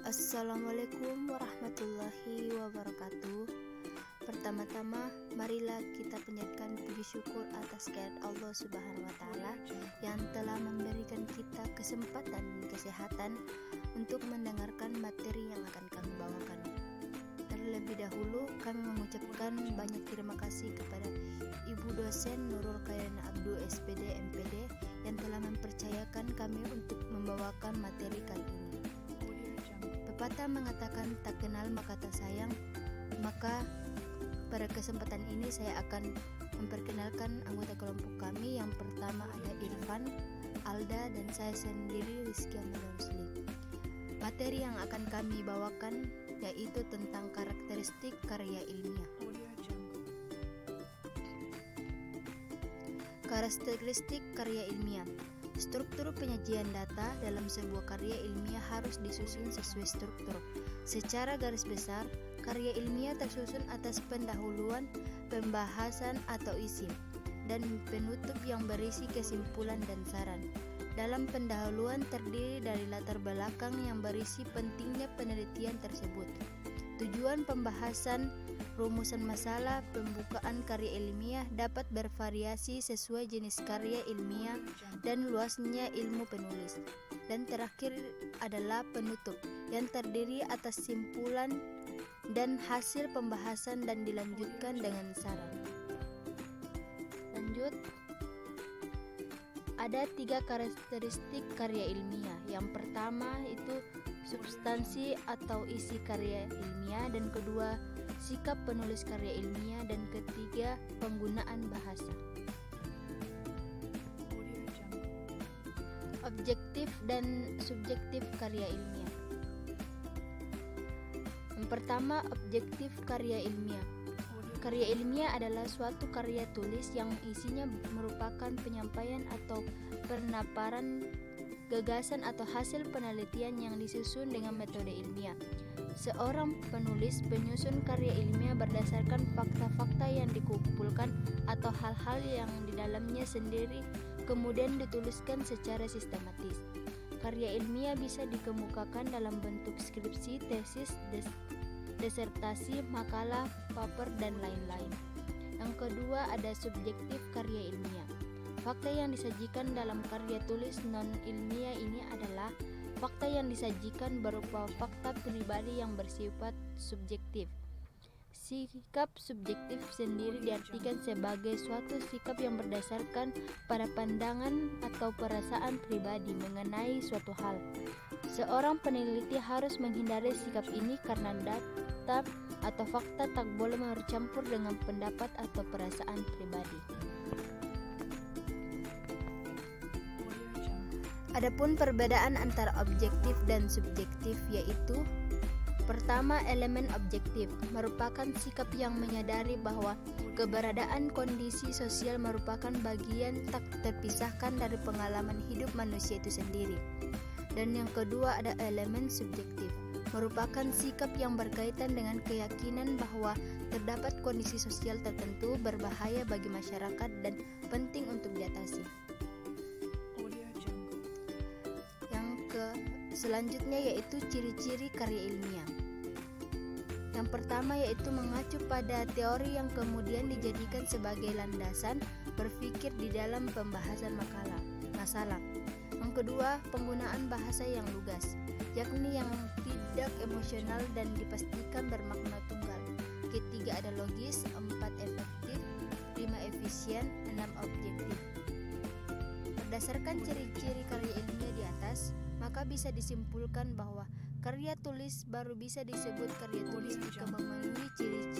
Assalamualaikum warahmatullahi wabarakatuh. Pertama-tama, marilah kita panjatkan puji syukur atas kehadirat Allah Subhanahu wa Ta'ala yang telah memberikan kita kesempatan dan kesehatan untuk mendengarkan materi yang akan kami bawakan. Terlebih dahulu, kami mengucapkan banyak terima kasih kepada Ibu dosen Nurul Khairina Abdu SPD MPD yang telah mempercayakan kami untuk membawakan materi kali ini. Pepatah mengatakan tak kenal maka tak sayang, maka pada kesempatan ini saya akan memperkenalkan anggota kelompok kami. Yang pertama ada Irfan, Alda, dan saya sendiri Rizky Amelia Rusli. Materi yang akan kami bawakan yaitu tentang karakteristik karya ilmiah. Karakteristik karya ilmiah. Struktur penyajian data dalam sebuah karya ilmiah harus disusun sesuai struktur. Secara garis besar, karya ilmiah tersusun atas pendahuluan, pembahasan atau isi, dan penutup yang berisi kesimpulan dan saran. Dalam pendahuluan terdiri dari latar belakang yang berisi pentingnya penelitian tersebut, tujuan pembahasan, rumusan masalah, pembukaan karya ilmiah dapat bervariasi sesuai jenis karya ilmiah dan luasnya ilmu penulis. Dan terakhir adalah penutup yang terdiri atas simpulan dan hasil pembahasan dan dilanjutkan dengan saran. Lanjut, ada 3 karakteristik karya ilmiah. Yang pertama itu substansi atau isi karya ilmiah, dan kedua sikap penulis karya ilmiah, dan ketiga penggunaan bahasa. Objektif dan subjektif karya ilmiah. Yang pertama, objektif karya ilmiah. Karya ilmiah adalah suatu karya tulis yang isinya merupakan penyampaian atau pemaparan gagasan atau hasil penelitian yang disusun dengan metode ilmiah. Seorang penulis penyusun karya ilmiah berdasarkan fakta-fakta yang dikumpulkan atau hal-hal yang di dalamnya sendiri kemudian dituliskan secara sistematis. Karya ilmiah bisa dikemukakan dalam bentuk skripsi, tesis, disertasi, makalah, paper, dan lain-lain. Yang kedua ada subjektif karya ilmiah. Fakta yang disajikan dalam karya tulis non-ilmiah ini adalah fakta yang disajikan berupa fakta pribadi yang bersifat subjektif. Sikap subjektif sendiri diartikan sebagai suatu sikap yang berdasarkan pada pandangan atau perasaan pribadi mengenai suatu hal. Seorang peneliti harus menghindari sikap ini karena data atau fakta tak boleh bercampur dengan pendapat atau perasaan pribadi. Adapun perbedaan antara objektif dan subjektif yaitu: pertama, elemen objektif merupakan sikap yang menyadari bahwa keberadaan kondisi sosial merupakan bagian tak terpisahkan dari pengalaman hidup manusia itu sendiri. Dan yang kedua ada elemen subjektif, merupakan sikap yang berkaitan dengan keyakinan bahwa terdapat kondisi sosial tertentu berbahaya bagi masyarakat dan penting untuk diatasi. Selanjutnya yaitu ciri-ciri karya ilmiah. Yang pertama yaitu mengacu pada teori yang kemudian dijadikan sebagai landasan berpikir di dalam pembahasan masalah. Yang kedua, penggunaan bahasa yang lugas, yakni yang tidak emosional dan dipastikan bermakna tunggal. Ketiga ada logis, 4 efektif, 5 efisien, 6 objektif. Berdasarkan ciri-ciri karya ilmiah di atas, maka bisa disimpulkan bahwa karya tulis baru bisa disebut karya tulis jika memenuhi ciri-ciri